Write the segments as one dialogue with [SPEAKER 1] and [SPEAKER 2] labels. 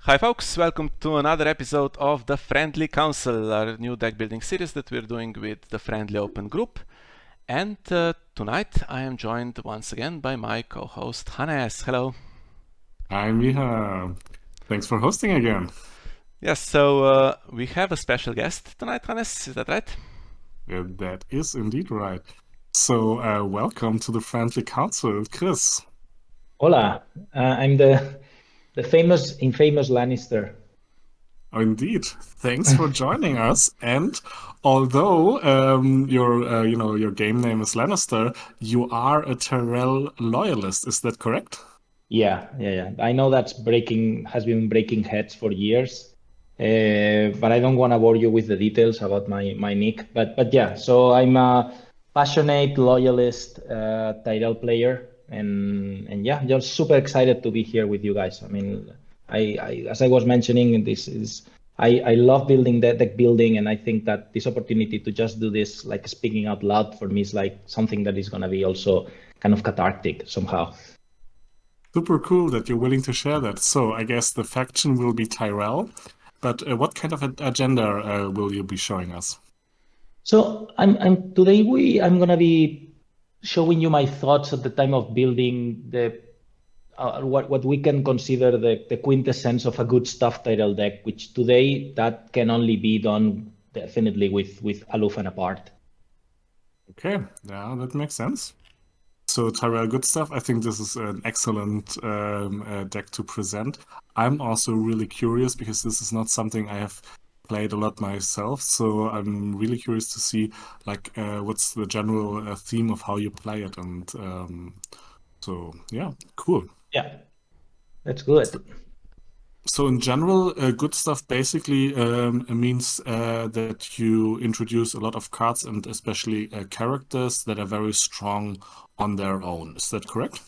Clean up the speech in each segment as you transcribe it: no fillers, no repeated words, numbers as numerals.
[SPEAKER 1] Hi folks, welcome to another episode of the Friendly Council, our new deck building series that we're doing with the Friendly Open Group. And tonight I am joined once again by my co-host Hannes. Hello.
[SPEAKER 2] Hi, Miha. Thanks for hosting again.
[SPEAKER 1] Yes, so we have a special guest tonight, Hannes, is that right?
[SPEAKER 2] That is indeed right. So, welcome to the Friendly Council, Chris.
[SPEAKER 3] Hola, I'm the famous infamous Lannister.
[SPEAKER 2] Oh, indeed. Thanks for joining us. And although your game name is Lannister, you are a Tyrell loyalist. Is that correct?
[SPEAKER 3] Yeah. I know has been breaking heads for years, but I don't want to bore you with the details about my nick. But yeah, so I'm a passionate loyalist Tyrell player, and yeah, just super excited to be here with you guys. I mean, I as I was mentioning, I love building deck building, and I think that this opportunity to just do this, like speaking out loud, for me is like something that is gonna be also kind of cathartic somehow.
[SPEAKER 2] Super cool that you're willing to share that. So, I guess the faction will be Tyrell, but what kind of agenda will you be showing us?
[SPEAKER 3] So I'm gonna be showing you my thoughts at the time of building the what we can consider the quintessence of a good stuff title deck, which today that can only be done definitely with Aloof and Apart.
[SPEAKER 2] Okay, yeah, that makes sense. So Tyrell, good stuff. I think this is an excellent deck to present. I'm also really curious because this is not something I have played a lot myself. So I'm really curious to see like what's the general theme of how you play it. And so yeah, cool.
[SPEAKER 3] Yeah, that's good.
[SPEAKER 2] So in general, good stuff basically means that you introduce a lot of cards and especially characters that are very strong on their own. Is that correct?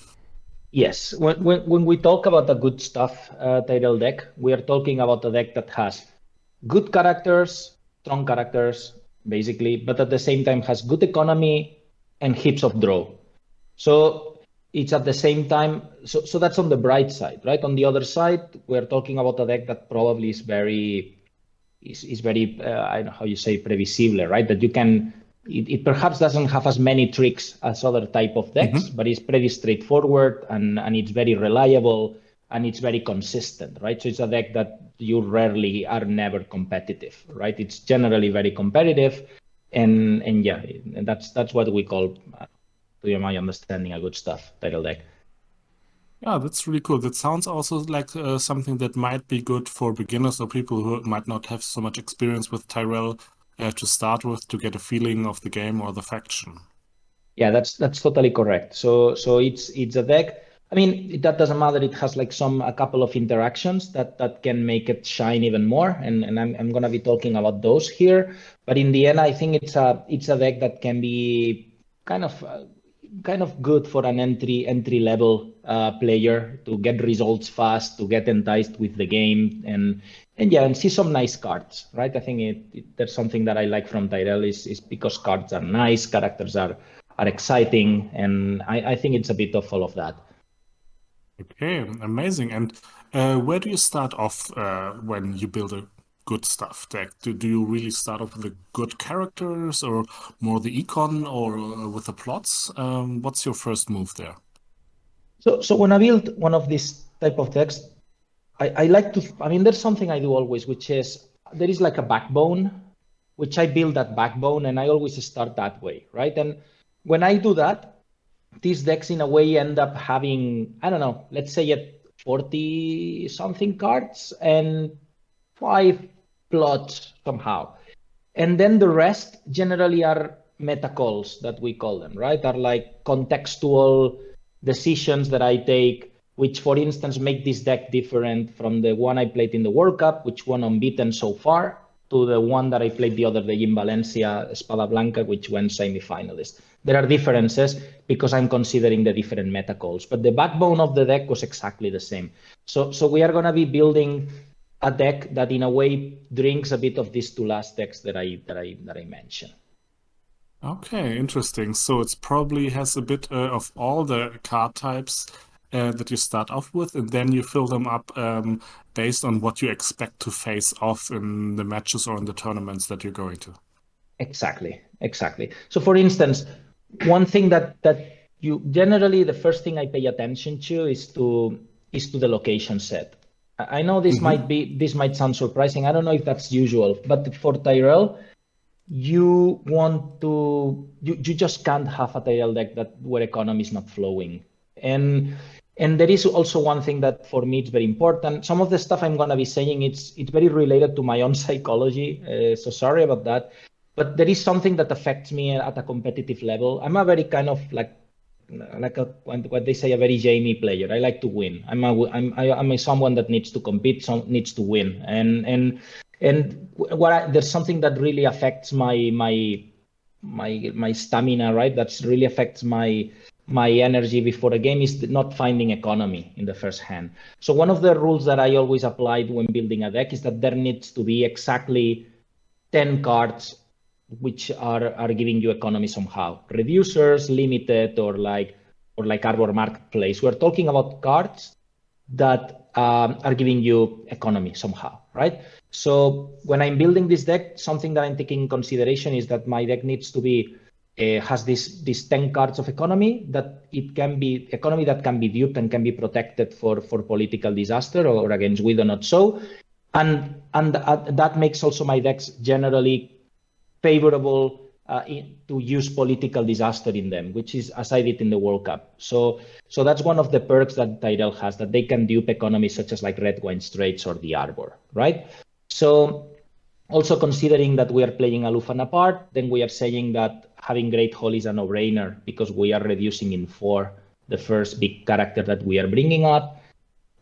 [SPEAKER 3] Yes, when we talk about the good stuff title deck, we are talking about a deck that has good characters, strong characters, basically, but at the same time has good economy and heaps of draw. So it's at the same time, so that's on the bright side, right? On the other side, we're talking about a deck that probably is very I don't know how you say previsible, right? That you can it perhaps doesn't have as many tricks as other type of decks,
[SPEAKER 2] Hmm.
[SPEAKER 3] but it's pretty straightforward and it's very reliable and it's very consistent, right? So it's a deck that you rarely are never competitive, right? It's generally very competitive, and yeah, and that's what we call, to my understanding, a good stuff title deck.
[SPEAKER 2] Yeah, that's really cool. That sounds also like something that might be good for beginners or people who might not have so much experience with Tyrell to start with to get a feeling of the game or the faction.
[SPEAKER 3] Yeah, that's totally correct. So it's a deck. I mean, that doesn't matter. It has like a couple of interactions that can make it shine even more, and I'm gonna be talking about those here. But in the end, I think it's a deck that can be kind of uh, kind of good for an entry level player to get results fast, to get enticed with the game, and yeah, and see some nice cards, right? I think there's something that I like from Tyrell is because cards are nice, characters are exciting, and I think it's a bit of all of that.
[SPEAKER 2] Okay, amazing. And where do you start off when you build a good stuff deck? Do you really start off with the good characters or more the econ or with the plots? What's your first move there?
[SPEAKER 3] So when I build one of these type of decks, I like to. I mean, there's something I do always, which is there is like a backbone, which I build that backbone, and I always start that way, right? And when I do that, these decks in a way end up having, I don't know, let's say at 40 something cards and 5 plots somehow. And then the rest generally are meta calls that we call them, right? Are like contextual decisions that I take, which for instance make this deck different from the one I played in the World Cup, which won unbeaten so far, to the one that I played the other day in Valencia, Espada Blanca, which went semi-finalist. There are differences because I'm considering the different meta calls, but the backbone of the deck was exactly the same. So we are going to be building a deck that in a way drinks a bit of these two last decks that I mentioned.
[SPEAKER 2] Okay, interesting. So it's probably has a bit of all the card types that you start off with, and then you fill them up based on what you expect to face off in the matches or in the tournaments that you're going to.
[SPEAKER 3] Exactly. So for instance, one thing that you generally, the first thing I pay attention to is to the location set. I know this might sound surprising. I don't know if that's usual, but for Tyrell, you just can't have a Tyrell deck where economy is not flowing. And there is also one thing that for me it's very important. Some of the stuff I'm gonna be saying, it's very related to my own psychology. So sorry about that. But there is something that affects me at a competitive level. I'm a very kind of like what they say, a very Jamie player. I like to win. I'm someone that needs to compete, needs to win. And there's something that really affects my stamina, right? That's really affects my energy before a game is not finding economy in the first hand. So one of the rules that I always applied when building a deck is that there needs to be exactly 10 cards which are giving you economy somehow. Reducers, limited, or like Arbor Marketplace. We're talking about cards that are giving you economy somehow, right? So when I'm building this deck, something that I'm taking in consideration is that my deck needs to be has these 10 cards of economy, that it can be economy that can be duped and can be protected for political disaster or against we do not sow, and that makes also my decks generally favorable to use political disaster in them, which is as I did in the World Cup. So that's one of the perks that Tyrell has, that they can dupe economies such as like Red Wine Straits or the Arbor, right? So also considering that we are playing aloof and apart, then we are saying that having Great Hall is a no-brainer because we are reducing in 4 the first big character that we are bringing up.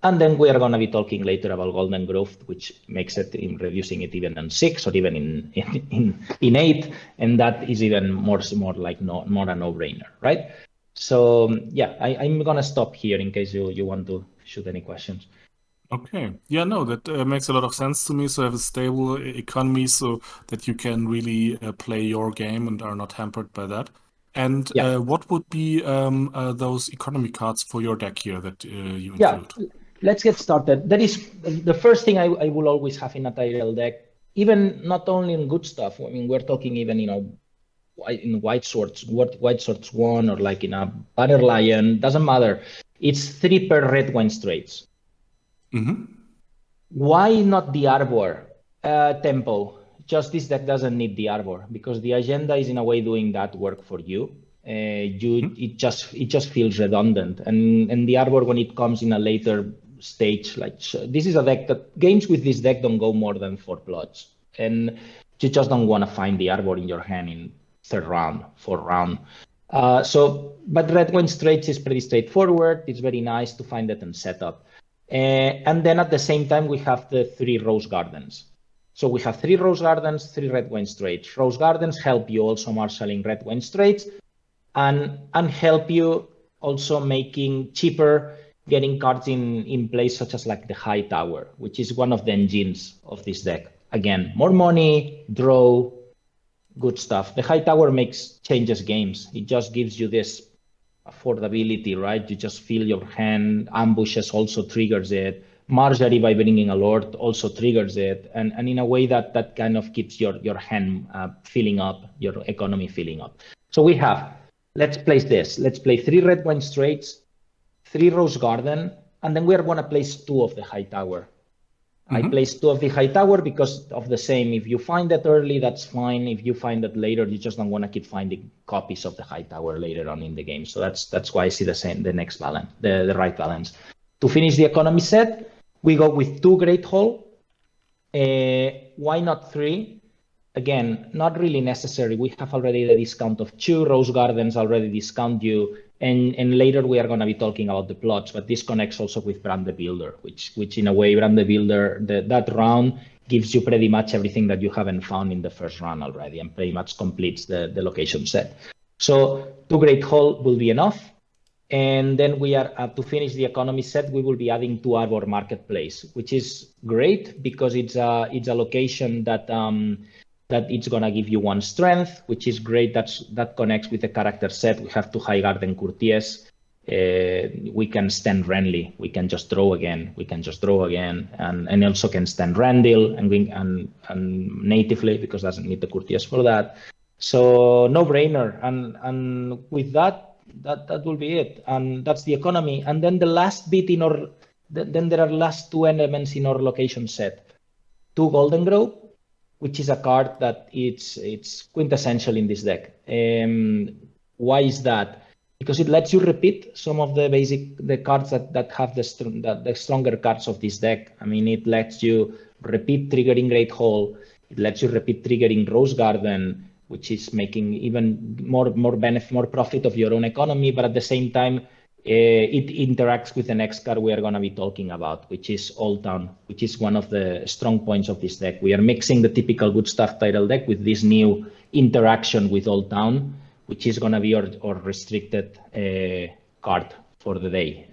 [SPEAKER 3] And then we are going to be talking later about Goldengrove, which makes it in reducing it even in 6 or even in 8, and that is even more like more a no-brainer, right? So yeah, I'm going to stop here in case you want to shoot any questions.
[SPEAKER 2] Okay. Yeah, no, that makes a lot of sense to me. So have a stable economy so that you can really play your game and are not hampered by that. And what would be those economy cards for your deck here that you include?
[SPEAKER 3] Yeah, let's get started. That is the first thing I will always have in a Tyrell deck, even not only in good stuff. I mean, we're talking even, in White Swords 1 or like in a Banner Lion, doesn't matter. It's 3 per Red Wine Straits. Why not the Arbor? Tempo. Just this deck doesn't need the Arbor because the agenda is in a way doing that work for you. It just feels redundant, and the Arbor, when it comes in a later stage, like this is a deck that games with this deck don't go more than 4 plots, and you just don't want to find the Arbor in your hand in 3rd round, 4th round. But Red Wine Straits is pretty straightforward. It's very nice to find it and set up. And then at the same time, we have the 3 Rose Gardens. So we have 3 Rose Gardens, 3 Red Wine Straits. Rose Gardens help you also marshalling Red Wine Straits and help you also making cheaper, getting cards in place, such as like the High Tower, which is one of the engines of this deck. Again, more money, draw, good stuff. The High Tower changes games. It just gives you this affordability, right? You just feel your hand. Ambushes also triggers it. Marjorie, by bringing a Lord, also triggers it, and in a way that kind of keeps your hand filling up, your economy filling up. So we have, let's place this. Let's play 3 Red Wine Straits, 3 Rose Garden, and then we are going to place 2 of the High Tower. I placed 2 of the High Tower because of the same. If you find that early, that's fine. If you find that later, you just don't want to keep finding copies of the High Tower later on in the game. So that's why I see the next balance, the right balance. To finish the economy set, we go with 2 Great Hall. Why not 3? Again, not really necessary. We have already the discount of 2. Rose Gardens already discount you. And later we are going to be talking about the plots, but this connects also with Brand the Builder, which in a way, Brand the Builder, that round gives you pretty much everything that you haven't found in the first round already and pretty much completes the location set. So 2 Great Hall will be enough. And then we are, to finish the economy set, we will be adding 2 Arbor Marketplace, which is great because it's a location that it's going to give you 1 strength, which is great. That connects with the character set. We have 2 High Garden Courtiers. we can stand Renly. We can just draw again. We can just draw again, and also can stand Randall and natively because doesn't need the courtiers for that. So no brainer. And with that will be it. And that's the economy. And then the last bit in our then there are last two elements in our location set. 2 Goldengrove, which is a card that it's quintessential in this deck. Why is that? Because it lets you repeat some of the cards that have the stronger cards of this deck. I mean, it lets you repeat triggering Great Hall. It lets you repeat triggering Rose Garden, which is making even more profit of your own economy. But at the same time, it interacts with the next card we are going to be talking about, which is Oldtown, which is one of the strong points of this deck. We are mixing the typical good stuff Tyrell deck with this new interaction with Oldtown, which is going to be our restricted card for the day,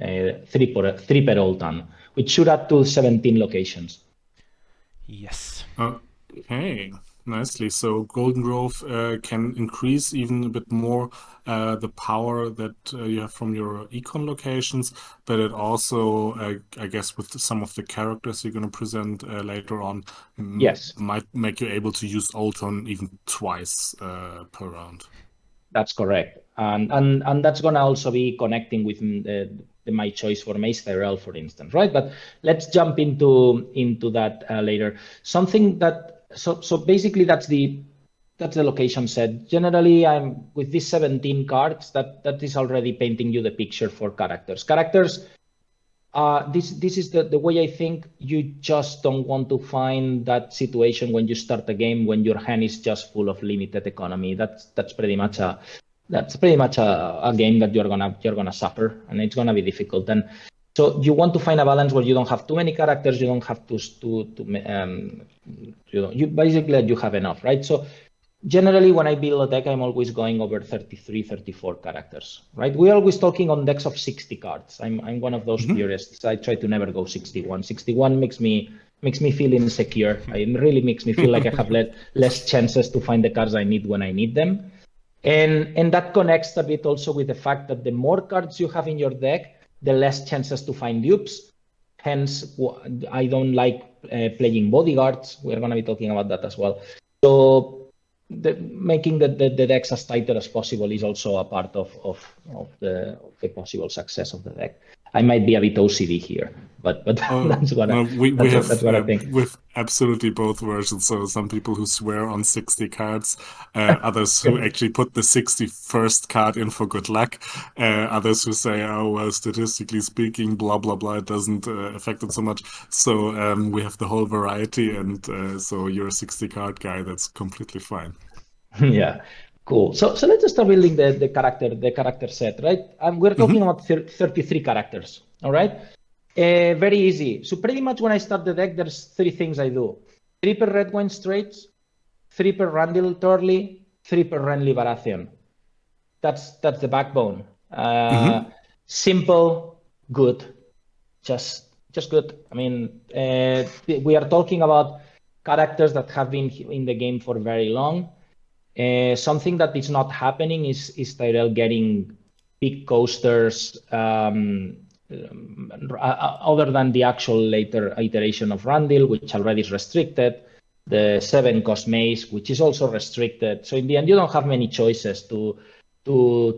[SPEAKER 3] 3 per Oldtown, which should add to 17 locations.
[SPEAKER 1] Yes.
[SPEAKER 2] Okay, nicely. So Goldengrove can increase even a bit more the power that you have from your econ locations, but it also, I guess, with some of the characters you're going to present later on,
[SPEAKER 3] yes,
[SPEAKER 2] might make you able to use Oldtown even twice per round.
[SPEAKER 3] That's correct, and that's gonna also be connecting with my choice for Mace Tyrell, for instance, right? But let's jump into that later. Something that so basically that's the location set. Generally, I'm with these 17 cards that is already painting you the picture for characters. This is the way I think. You just don't want to find that situation when you start a game when your hand is just full of limited economy. That's pretty much a game that you're gonna suffer, and it's gonna be difficult. And so you want to find a balance where you don't have too many characters, you don't have you basically you have enough, right? So generally, when I build a deck, I'm always going over 33, 34 characters, right? We're always talking on decks of 60 cards. I'm one of those purists. I try to never go 61. 61 makes me feel insecure. It really makes me feel like I have less chances to find the cards I need when I need them. And that connects a bit also with the fact that the more cards you have in your deck, the less chances to find dupes. Hence, I don't like playing bodyguards. We're going to be talking about that as well. So making the decks as tighter as possible is also a part of the possible success of the deck. I might be a bit OCD here, but that's what I think.
[SPEAKER 2] With absolutely both versions. So some people who swear on 60 cards, others who actually put the 61st card in for good luck, others who say, oh, well, statistically speaking, blah, blah, blah, it doesn't affect it so much. So we have the whole variety, and so you're a 60 card guy. That's completely fine.
[SPEAKER 3] Yeah. Cool. So let's just start building the character set, right? We're talking about 33 characters. All right. Very easy. So pretty much when I start the deck, there's 3 things I do: 3 per Redwine Straits, 3 per Randall Turley, 3 per Renly Baratheon. That's the backbone. Simple, good, just good. I mean, we are talking about characters that have been in the game for very long. Something that is not happening is Tyrell getting big coasters other than the actual later iteration of Randall, which already is restricted, the 7-cost Mace, which is also restricted. So in the end, you don't have many choices to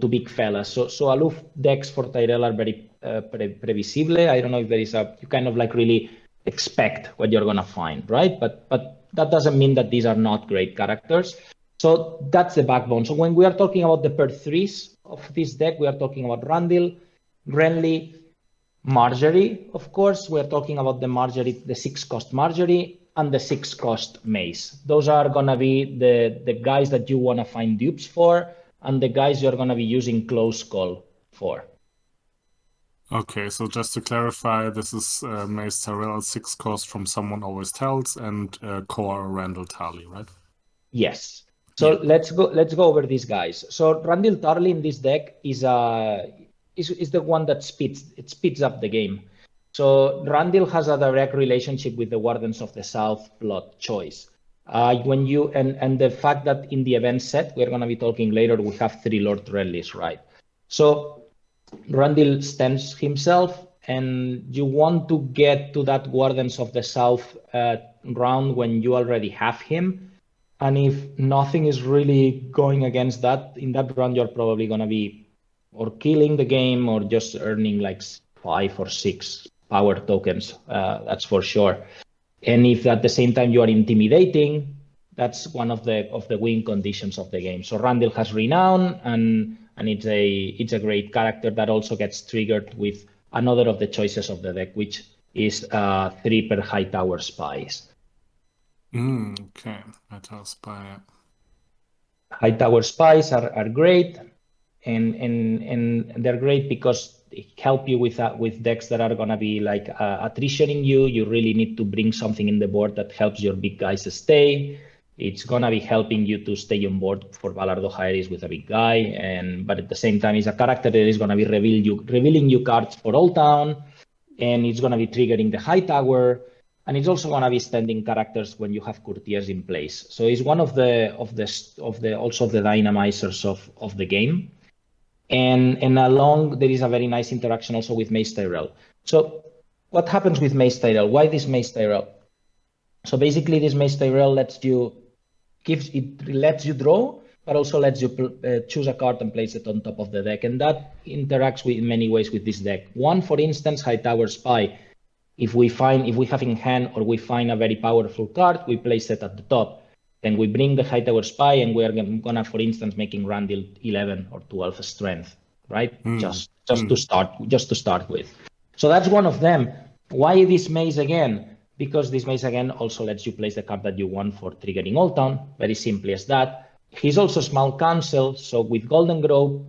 [SPEAKER 3] big fellas. So aloof decks for Tyrell are very previsible. I don't know if there is you kind of like really expect what you're gonna find, right? But that doesn't mean that these are not great characters. So that's the backbone. So when we are talking about the per 3s of this deck, we are talking about Randall, Renly, Marjorie, of course. We're talking about the Marjorie, the 6-cost Marjorie, and the 6-cost Mace. Those are going to be the guys that you want to find dupes for, and the guys you're going to be using close call for.
[SPEAKER 2] Okay, so just to clarify, this is Mace Tyrell, 6-cost from Someone Always Tells, and core Randall Tarly, right?
[SPEAKER 3] Yes. So let's go over these guys. So Randall Tarly in this deck is the one that speeds up the game. So Randall has a direct relationship with the Wardens of the South plot choice. When you and the fact that in the event set we're going to be talking later, we have 3 Lord Renlys, right? So Randall stands himself, and you want to get to that Wardens of the South round when you already have him. And if nothing is really going against that, in that round, you're probably going to be or killing the game or just earning like 5 or 6 power tokens. That's for sure. And if at the same time you are intimidating, that's one of the win conditions of the game. So Randall has renown, and it's a great character that also gets triggered with another of the choices of the deck, which is 3 per high tower spies.
[SPEAKER 2] Okay, high tower spy.
[SPEAKER 3] High tower spies are great, and they're great because they help you with decks that are gonna be like attritioning you. You really need to bring something in the board that helps your big guys stay. It's gonna be helping you to stay on board for Valardo Hieris with a big guy, but at the same time, it's a character that is gonna be revealing you cards for Oldtown, and it's gonna be triggering the high tower. And it's also going to be standing characters when you have courtiers in place. So it's one of the dynamizers of the game. And along there is a very nice interaction also with Mace Tyrell. So what happens with Mace Tyrell? Why this Mace Tyrell? So basically, this Mace Tyrell lets you draw, but also lets you choose a card and place it on top of the deck, and that interacts in many ways with this deck. One, for instance, High Tower Spy. If we have in hand or we find a very powerful card, we place it at the top. Then we bring the High Tower Spy, and we're gonna, for instance, making Randall 11 or 12 strength, right? Just to start with. So that's one of them. Why this Maze again? Because this Maze again also lets you place the card that you want for triggering Oldtown. Very simply as that. He's also Small Council, so with Goldengrove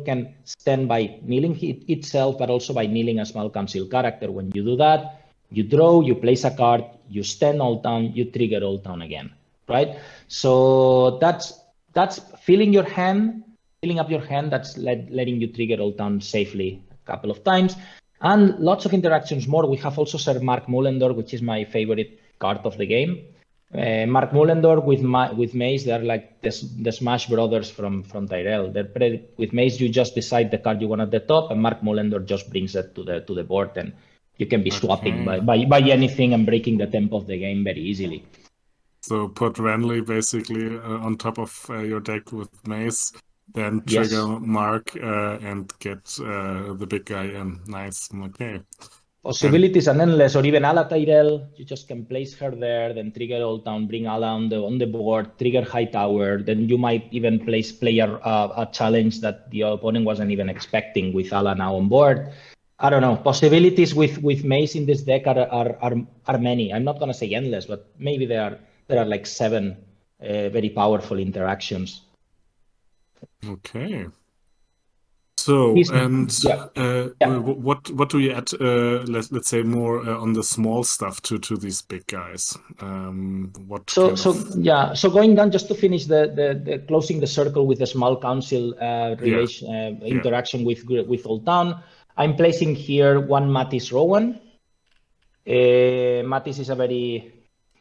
[SPEAKER 3] can stand by kneeling itself, but also by kneeling a Small Council character. When you do that, you draw, you place a card, you stand Oldtown, you trigger Oldtown again, right? So that's filling up your hand. That's letting you trigger Oldtown safely a couple of times, and lots of interactions more. We have also Sir Mark Mullendor, which is my favorite card of the game. Mark Mullendor with Mace, they're like the Smash Brothers from Tyrell. With Mace, you just decide the card you want at the top, and Mark Mullendor just brings it to the board, and you can be swapping by anything and breaking the tempo of the game very easily.
[SPEAKER 2] So put Renly basically on top of your deck with Mace, then trigger Mark and get the big guy in. Nice. Okay.
[SPEAKER 3] Possibilities are endless, or even Ala Tyrell, you just can place her there, then trigger Oldtown, bring Ala on the board, trigger High Tower, then you might even play a challenge that the opponent wasn't even expecting with Ala now on board. I don't know. Possibilities with Mace in this deck are many. I'm not going to say endless, but maybe there are like 7 very powerful interactions.
[SPEAKER 2] Okay. So, what do you add, let's say more on the small stuff to these big guys?
[SPEAKER 3] So going down, just to finish the closing the circle with the Small Council interaction with Oldtown, I'm placing here one Matisse Rowan. Matisse is a very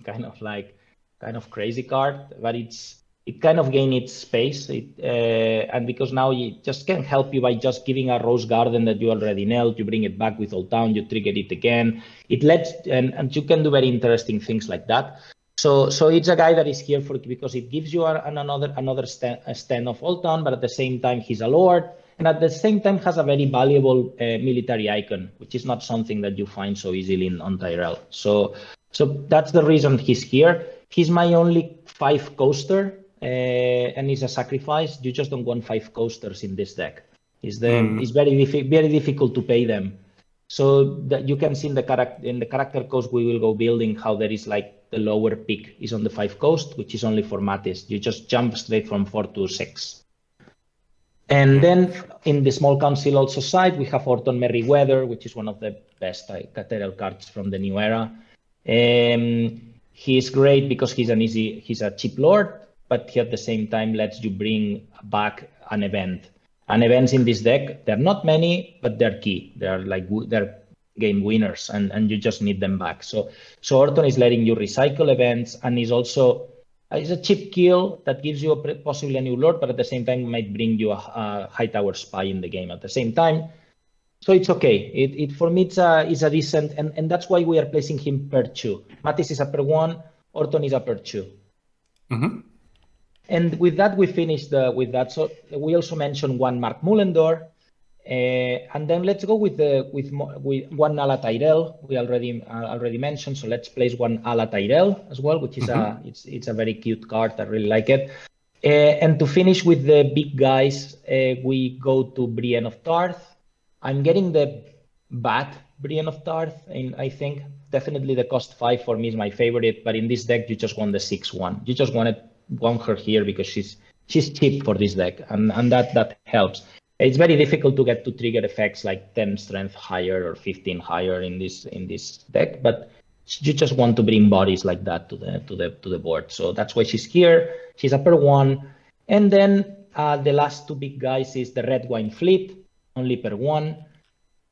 [SPEAKER 3] kind of crazy card, but it kind of gained its space, and because now it just can help you by just giving a Rose Garden that you already nailed, you bring it back with Oldtown, you trigger it again. It lets and you can do very interesting things like that. So it's a guy that is here because it gives you another stand of Oldtown, but at the same time he's a lord, and at the same time has a very valuable military icon, which is not something that you find so easily on Tyrell. So that's the reason he's here. He's my only 5 coaster. And it's a sacrifice. You just don't want 5 coasters in this deck. It's very difficult to pay them. So that you can see in the character cost we will go building how there is like the lower peak is on the 5 coast, which is only for Matisse. You just jump straight from 4 to 6. And then in the Small Council also side, we have Orton Merryweather, which is one of the best Tyrell cards from the new era. He's great because he's a cheap lord, but he at the same time lets you bring back an event. And events in this deck, they're not many, but they're key. They're game winners, and you just need them back. So Orton is letting you recycle events, and is also It's a cheap kill that gives you possibly a new lord, but at the same time might bring you a high tower spy in the game at the same time. So it's okay. It for me it's a decent, and that's why we are placing him per 2. Mattis is a per 1, Orton is a per 2. And with that we finished with that. So we also mentioned one Mark Mullendor. And then let's go with one Ala Tyrell. We already mentioned, so let's place one Ala Tyrell as well, which is it's a very cute card. I really like it. And to finish with the big guys, we go to Brienne of Tarth. I'm getting the bad Brienne of Tarth, and I think definitely the cost 5 for me is my favorite. But in this deck, you just want the 6/1. You just want her here because she's cheap for this deck, and that helps. It's very difficult to get to trigger effects like 10 strength higher or 15 higher in this deck, but you just want to bring bodies like that to the board. So that's why she's here. She's a per 1, and then the last 2 big guys is the Red Wine Fleet, only per 1.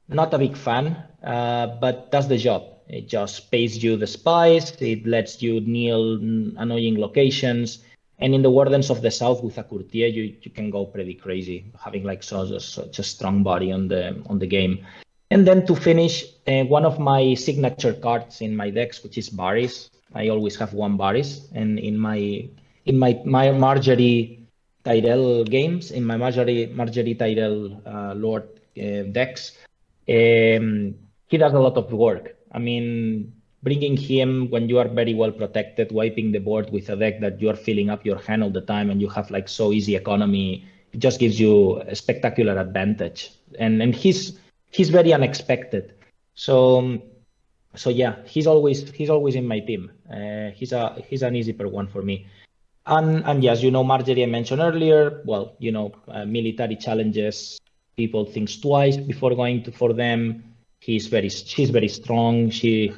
[SPEAKER 3] Not a big fan, but does the job. It just pays you the spice. It lets you kneel annoying locations. And in the Wardens of the South with a courtier, you can go pretty crazy, having like such a strong body on the game. And then to finish, one of my signature cards in my decks, which is Varys. I always have one Varys, and in my Marjorie Tyrell games, in my Marjorie Tyrell Lord decks, he does a lot of work. I mean, bringing him when you are very well protected, wiping the board with a deck that you are filling up your hand all the time, and you have like so easy economy, it just gives you a spectacular advantage. And he's very unexpected. So yeah, he's always in my team. He's an easy per 1 for me. And yes, Marjorie I mentioned earlier. Well, military challenges, people think twice before going for them. She's very strong. She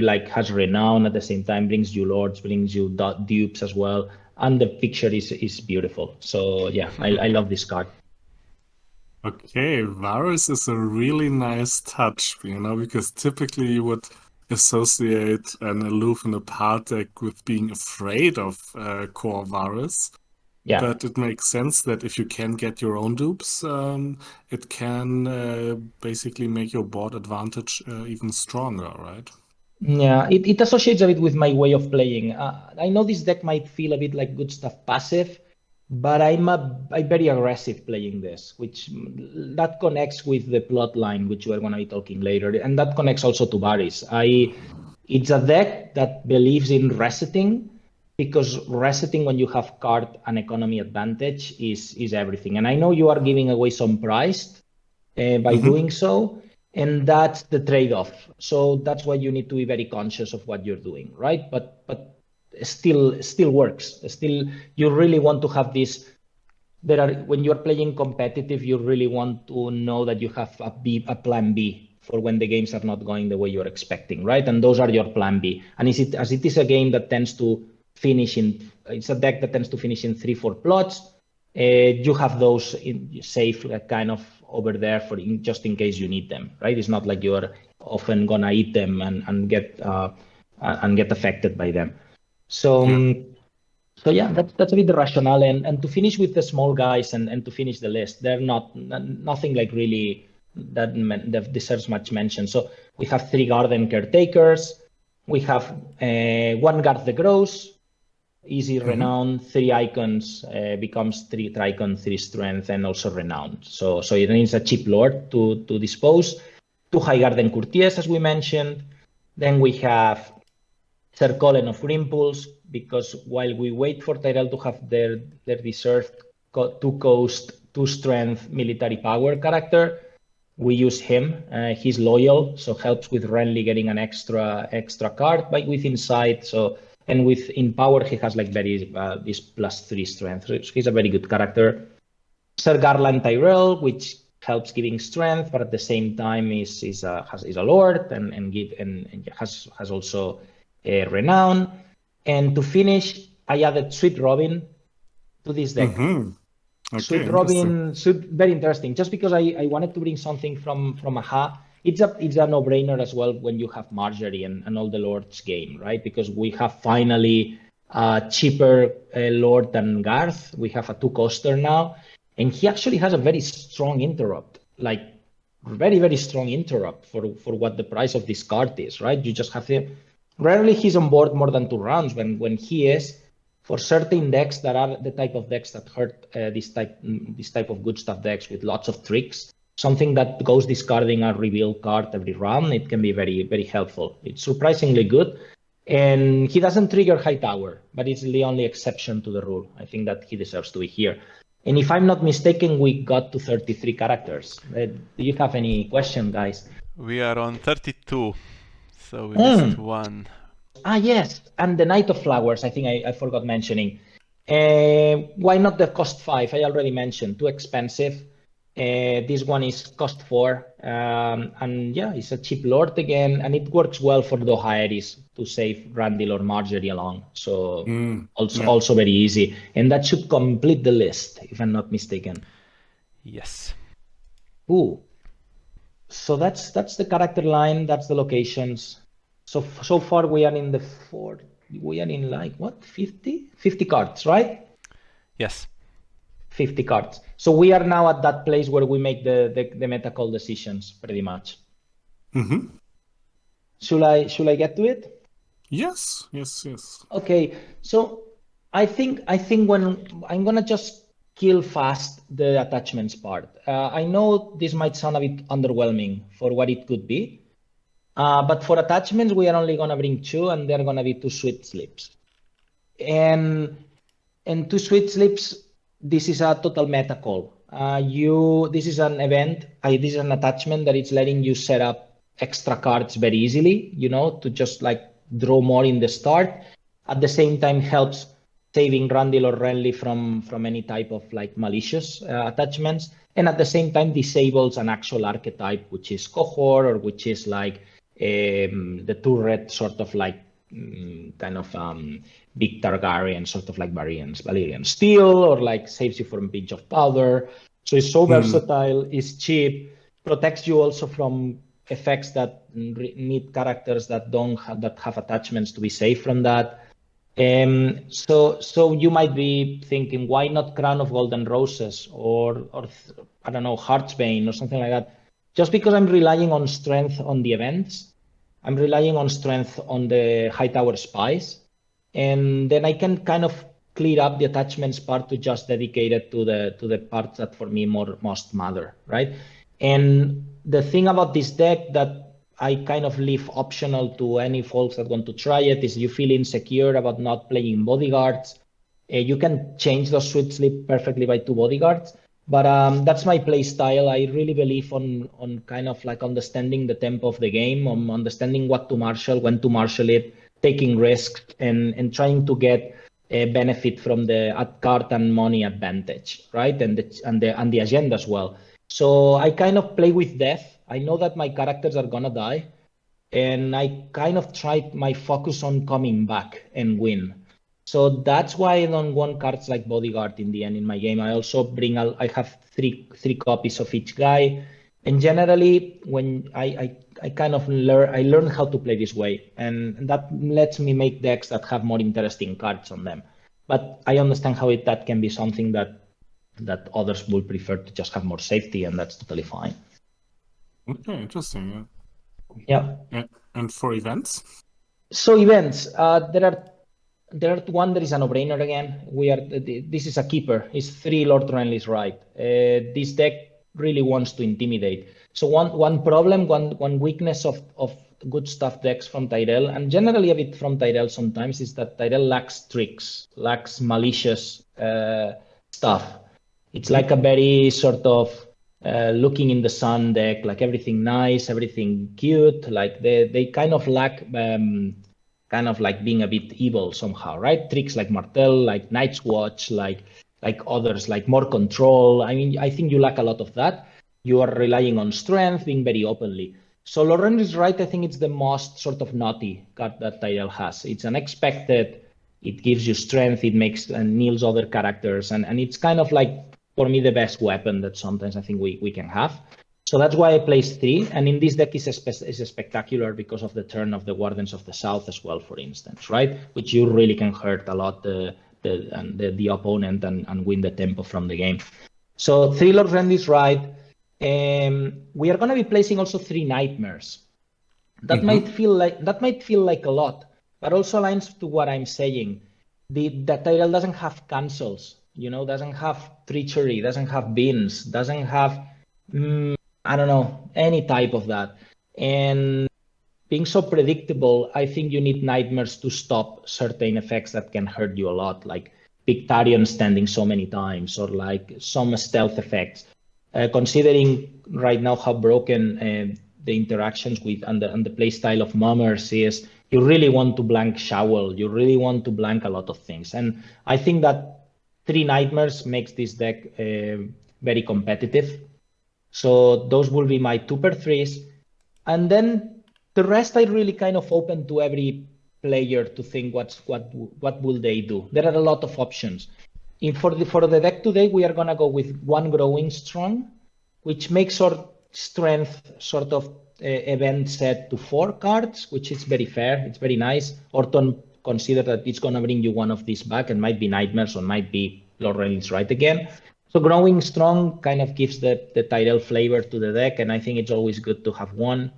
[SPEAKER 3] like has renown at the same time, brings you lords, brings you dupes as well, and the picture is beautiful. So yeah, I love this card.
[SPEAKER 2] Okay, Varus is a really nice touch, because typically you would associate an aloof and apart deck with being afraid of core Varus.
[SPEAKER 3] Yeah.
[SPEAKER 2] But it makes sense that if you can get your own dupes, it can basically make your board advantage even stronger, right?
[SPEAKER 3] Yeah, it associates a bit with my way of playing. I know this deck might feel a bit like good stuff passive, but I'm very aggressive playing this, which that connects with the plot line, which we're going to be talking later, and that connects also to Varys. It's a deck that believes in resetting, because resetting when you have card and economy advantage is everything. And I know you are giving away some price by doing so. And that's the trade-off. So that's why you need to be very conscious of what you're doing, right? But still works. Still, you really want to have this. When you're playing competitive, you really want to know that you have a plan B for when the games are not going the way you're expecting, right? And those are your plan B. And as it is a game that tends to finish it's a deck that tends to finish in 3-4 plots. You have those safe kind of over there just in case you need them, right? It's not like you're often gonna eat them and get affected by them. So yeah, that's a bit the rationale. And to finish with the small guys and to finish the list, they're nothing like really that deserves much mention. So we have 3 Garden Caretakers. We have 1 Guard the Gross. Easy renown, 3 icons, becomes 3 Tricon, 3 strength, and also renown. So it needs a cheap lord to dispose. 2 High Garden Courtiers, as we mentioned. Then we have Sir Colin of Rimples, because while we wait for Tyrell to have their deserved 2 coast, 2 strength military power character, we use him. He's loyal, so helps with Renly getting an extra card with Insight. And in power, he has like very this +3 strength. So he's a very good character. Sir Garland Tyrell, which helps giving strength, but at the same time is a lord and has also a renown. And to finish, I added Sweet Robin to this deck.
[SPEAKER 2] Okay,
[SPEAKER 3] Sweet Robin, very interesting. Just because I wanted to bring something from AHA. It's a no-brainer as well when you have Marjorie and all the Lords game, right? Because we have finally cheaper Lord than Garth. We have a 2-coster now, and he actually has a very strong interrupt, like very, very strong interrupt for what the price of this card is, right? You just have to, rarely he's on board more than 2 rounds. When he is, for certain decks that are the type of decks that hurt this type of good stuff decks with lots of tricks, something that goes discarding a reveal card every round, it can be very, very helpful. It's surprisingly good. And he doesn't trigger High Tower, but it's the only exception to the rule. I think that he deserves to be here. And if I'm not mistaken, we got to 33 characters. Do you have any question, guys?
[SPEAKER 1] We are on 32, so we missed one.
[SPEAKER 3] Yes, and the Knight of Flowers, I think I forgot mentioning. Why not the cost 5? I already mentioned, too expensive. This one is cost 4, and yeah, it's a cheap Lord again, and it works well for Dohaeris to save Randall or Marjorie along. So also very easy, and that should complete the list, if I'm not mistaken.
[SPEAKER 1] Yes.
[SPEAKER 3] Ooh. So that's the character line, that's the locations. So far we are in we are in like what, 50 cards, right?
[SPEAKER 1] Yes.
[SPEAKER 3] 50 cards. So we are now at that place where we make the meta call decisions, pretty much.
[SPEAKER 2] Mm-hmm.
[SPEAKER 3] Should I get to it?
[SPEAKER 2] Yes.
[SPEAKER 3] Okay. So I think when I'm gonna just kill fast the attachments part. I know this might sound a bit underwhelming for what it could be, but for attachments we are only gonna bring 2, and they're gonna be 2 sweet slips. And 2 sweet slips. This is a total meta call. This is an event. This is an attachment that it's letting you set up extra cards very easily, to just like draw more in the start. At the same time, helps saving Randall or Renly from any type of like malicious attachments. And at the same time, disables an actual archetype, which is Cohort, or which is like the 2 red sort of like kind of big Targaryen, sort of like Valyrian Steel, or like saves you from Pinch of Powder. So it's so versatile, it's cheap, protects you also from effects that need characters that have attachments to be safe from that. So you might be thinking, why not Crown of Golden Roses or I don't know, Heartsbane or something like that? Just because I'm relying on strength on the events. I'm relying on strength on the High Tower Spies, and then I can kind of clear up the attachments part to just dedicate it to the parts that for me most matter, right? And the thing about this deck that I kind of leave optional to any folks that want to try it is you feel insecure about not playing bodyguards. You can change the sweet slip perfectly by 2 bodyguards. But that's my play style. I really believe on kind of like understanding the tempo of the game, on understanding what to marshal, when to marshal it, taking risks, and trying to get a benefit from the card and money advantage, right? And the agenda as well. So I kind of play with death. I know that my characters are gonna die, and I kind of try my focus on coming back and win. So that's why I don't want cards like Bodyguard in the end in my game. I also I have three copies of each guy. And generally, when I kind of learn how to play this way, and that lets me make decks that have more interesting cards on them. But I understand how that can be something that others would prefer to just have more safety, and that's totally fine.
[SPEAKER 2] Okay, interesting.
[SPEAKER 3] Yeah.
[SPEAKER 2] And for events?
[SPEAKER 3] So events, there are one that is a no-brainer again. This is a keeper. It's 3 Lord Renly's right. This deck really wants to intimidate. So one problem, one weakness of good stuff decks from Tyrell, and generally a bit from Tyrell sometimes, is that Tyrell lacks tricks, lacks malicious stuff. It's like a very sort of looking in the sun deck, like everything nice, everything cute. Like they kind of lack kind of like being a bit evil somehow, right? Tricks like Martel, like Night's Watch, like others, like more control. I mean, I think you lack a lot of that. You are relying on strength, being very openly. So Lauren is right. I think it's the most sort of naughty card that Tyrell has. It's unexpected. It gives you strength. It makes and kneels other characters. And it's kind of like, for me, the best weapon that sometimes I think we can have. So that's why I placed 3. And in this deck is spectacular because of the turn of the Wardens of the South as well, for instance, right? Which you really can hurt a lot the opponent and win the tempo from the game. So 3 Lord Friend is right. We are going to be placing also 3 Nightmares. That might feel like a lot, but also aligns to what I'm saying. The Tyrell doesn't have cancels, doesn't have treachery, doesn't have beans, doesn't have I don't know, any type of that. And being so predictable, I think you need Nightmares to stop certain effects that can hurt you a lot, like Pictarion standing so many times, or like some stealth effects. Considering right now how broken the interactions with and the playstyle of Mummers is, you really want to blank Shovel, you really want to blank a lot of things. And I think that 3 Nightmares makes this deck very competitive. So those will be my 2x3s. And then the rest I really kind of open to every player to think what will they do. There are a lot of options. For the deck today, we are going to go with 1 Growing Strong, which makes our strength sort of event set to 4 cards, which is very fair. It's very nice. Orton consider that it's going to bring you one of these back, and might be Nightmares or might be Lord Reynolds right again. So Growing Strong kind of gives the Tyrell flavor to the deck, and I think it's always good to have one.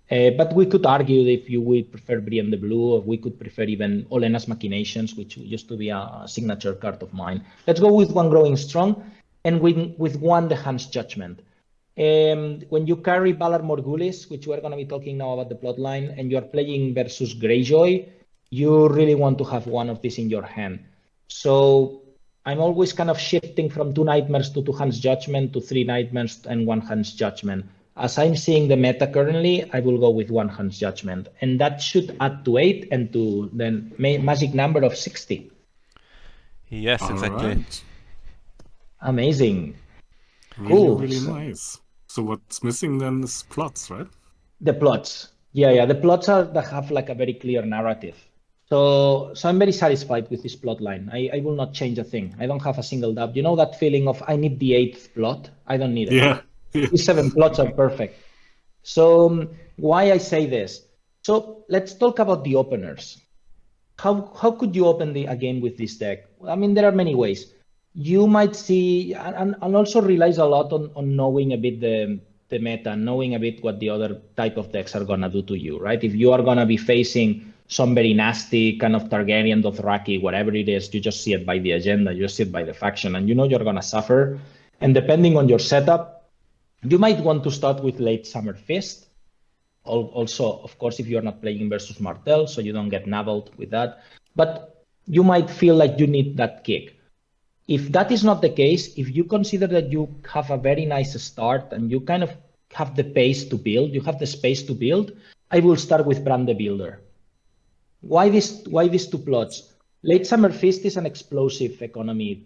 [SPEAKER 3] But we could argue if you would prefer Brienne the Blue, or we could prefer even Olena's Machinations, which used to be a signature card of mine. Let's go with 1 Growing Strong, and with 1 the Hand's Judgment. When you carry Valar Morghulis, which we're going to be talking now about the plotline, and you're playing versus Greyjoy, you really want to have one of these in your hand. So I'm always kind of shifting from 2 Nightmares to 2 Hand's Judgment to 3 Nightmares and 1 Hand's Judgment. As I'm seeing the meta currently, I will go with 1 Hand's Judgment, and that should add to 8 and to the magic number of 60.
[SPEAKER 1] Yes, exactly.
[SPEAKER 2] Right.
[SPEAKER 3] Amazing.
[SPEAKER 2] Really,
[SPEAKER 3] Cool.
[SPEAKER 2] really nice. So what's missing then is plots, right?
[SPEAKER 3] The plots. Yeah. The plots that have like a very clear narrative. So I'm very satisfied with this plot line. I will not change a thing. I don't have a single doubt. You know that feeling of I need the 8th plot? I don't need it.
[SPEAKER 2] Yeah.
[SPEAKER 3] These 7 plots are perfect. So why I say this? So let's talk about the openers. How could you open a game with this deck? I mean, there are many ways. You might see, and also relies a lot on knowing a bit the meta, knowing a bit what the other type of decks are gonna do to you, right? If you are gonna be facing some very nasty kind of Targaryen, Dothraki, whatever it is, you just see it by the agenda, you just see it by the faction, and you know you're gonna suffer. And depending on your setup, you might want to start with Late Summer Fist. Also, of course, if you're not playing versus Martell, so you don't get nabbled with that. But you might feel like you need that kick. If that is not the case, if you consider that you have a very nice start and you kind of have the pace to build, you have the space to build, I will start with Bran the Builder. Why these 2 plots? Late Summer Feast is an explosive economy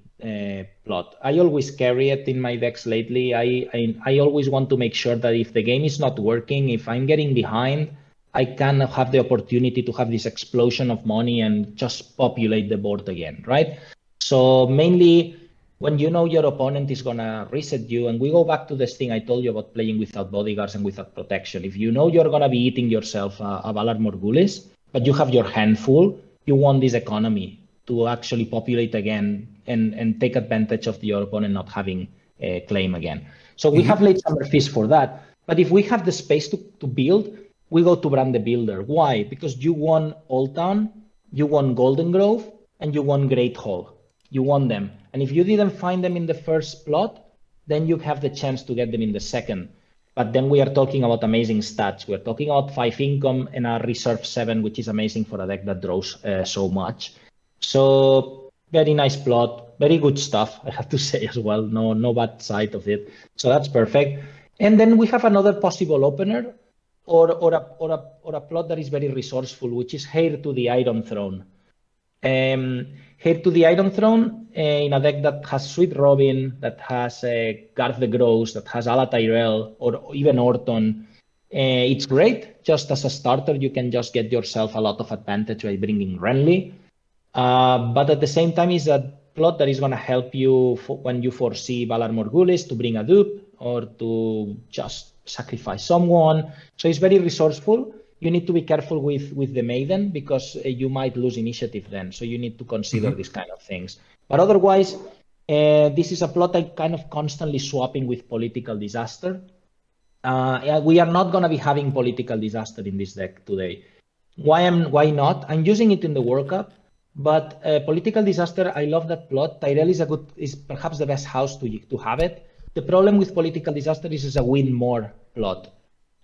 [SPEAKER 3] plot. I always carry it in my decks lately. I always want to make sure that if the game is not working, if I'm getting behind, I can have the opportunity to have this explosion of money and just populate the board again, right? So mainly when you know your opponent is gonna reset you, and we go back to this thing I told you about playing without bodyguards and without protection. If you know you're gonna be eating yourself a Valar Morghulis, but you have your hand full, you want this economy to actually populate again and take advantage of your opponent not having a claim again. So we have Late Summer Feast for that. But if we have the space to build, we go to Bran the Builder. Why? Because you won Oldtown, you won Goldengrove, and you won Great Hall. You won them. And if you didn't find them in the first plot, then you have the chance to get them in the second. But then we are talking about amazing stats. We're talking about 5 income and a reserve 7, which is amazing for a deck that draws so much. So very nice plot, very good stuff, I have to say as well. No bad side of it. So that's perfect. And then we have another possible opener or a plot that is very resourceful, which is Heir to the Iron Throne. Heir to the Iron Throne in a deck that has Sweet Robin, that has Garth the Gross, that has Ala Tyrell, or even Orton. It's great. Just as a starter, you can just get yourself a lot of advantage by bringing Renly. But at the same time, is a plot that is going to help you when you foresee Valar Morghulis to bring a dupe, or to just sacrifice someone. So it's very resourceful. You need to be careful with the Maiden because you might lose initiative then. So you need to consider these kind of things. But otherwise, this is a plot I'm kind of constantly swapping with political disaster. We are not going to be having political disaster in this deck today. Why not? I'm using it in the World Cup, but political disaster, I love that plot. Tyrell is perhaps the best house to have it. The problem with political disaster is it's a win more plot.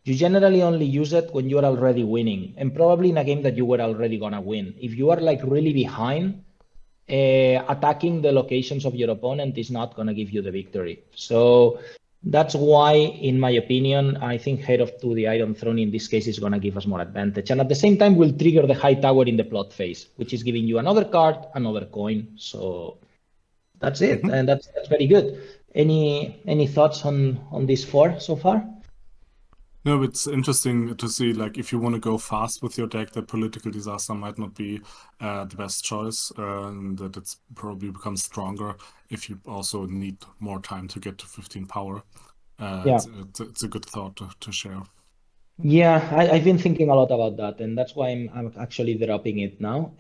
[SPEAKER 3] You generally only use it when you are already winning, and probably in a game that you were already gonna win. If you are like really behind, attacking the locations of your opponent is not gonna give you the victory. So that's why, in my opinion, I think Head of to the Iron Throne in this case is gonna give us more advantage, and at the same time will trigger the High Tower in the plot phase, which is giving you another card, another coin. So that's it, and that's very good. Any thoughts on these four so far?
[SPEAKER 2] No, it's interesting to see, like, if you want to go fast with your deck, that political disaster might not be the best choice, and that it's probably becomes stronger if you also need more time to get to 15 power.
[SPEAKER 3] Yeah.
[SPEAKER 2] It's a good thought to share.
[SPEAKER 3] Yeah, I've been thinking a lot about that, and that's why I'm actually dropping it now.